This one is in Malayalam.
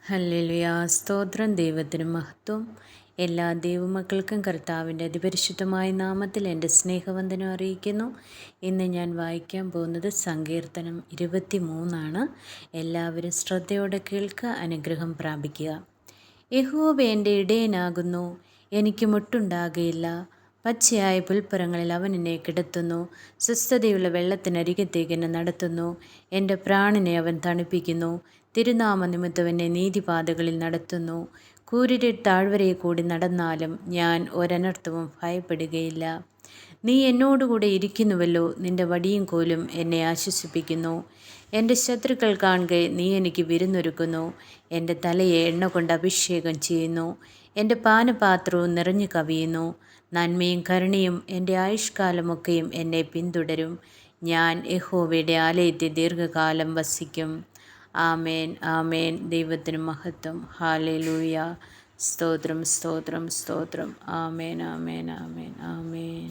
ഹല്ലേലൂയ. സ്തോത്രം. ദൈവത്തിന് മഹത്വം. എല്ലാ ദൈവമക്കൾക്കും കർത്താവിൻ്റെ അതിപരിശുദ്ധമായ നാമത്തിൽ എൻ്റെ സ്നേഹവന്ദനം അറിയിക്കുന്നു. ഇന്ന് ഞാൻ വായിക്കാൻ പോകുന്നത് സങ്കീർത്തനം 23 എല്ലാവരും ശ്രദ്ധയോടെ കേൾക്കുക, അനുഗ്രഹം പ്രാപിക്കുക. യഹോവ എൻ്റെ ഇടയനാകുന്നു, എനിക്ക് മുട്ടുണ്ടാകുകയില്ല. പച്ചയായ പുൽപ്പുറങ്ങളിൽ അവൻ എന്നെ കിടത്തുന്നു. സ്വസ്ഥതയുള്ള വെള്ളത്തിനരികത്തേക്ക് എന്നെ നടത്തുന്നു. എൻ്റെ പ്രാണനെ അവൻ തണുപ്പിക്കുന്നു. തിരുനാമനിമിത്തം എന്നെ നീതിപാതകളിൽ നടത്തുന്നു. കൂരിരുൾ താഴ്വരയെ കൂടി നടന്നാലും ഞാൻ ഒരനർത്ഥവും ഭയപ്പെടുകയില്ല. നീ എന്നോടുകൂടെ ഇരിക്കുന്നുവല്ലോ, നിന്റെ വടിയും കോലും എന്നെ ആശ്വസിപ്പിക്കുന്നു. എൻ്റെ ശത്രുക്കൾ കാണുക, നീ എനിക്ക് വിരുന്നൊരുക്കുന്നു. എൻ്റെ തലയെ എണ്ണ കൊണ്ട് അഭിഷേകം ചെയ്യുന്നു. എൻ്റെ പാനപാത്രവും നിറഞ്ഞു കവിയുന്നു. നന്മയും കരുണയും എൻ്റെ ആയുഷ്കാലമൊക്കെയും എന്നെ പിന്തുടരും. ഞാൻ യഹോവയുടെ ആലയത്തിൽ ദീർഘകാലം വസിക്കും. ആമേൻ, ആമേൻ. ദൈവത്തിന് മഹത്വം. ഹല്ലേലൂയ. സ്തോത്രം, സ്തോത്രം, സ്തോത്രം. ആമേൻ, ആമേൻ, ആമേൻ, ആമേൻ.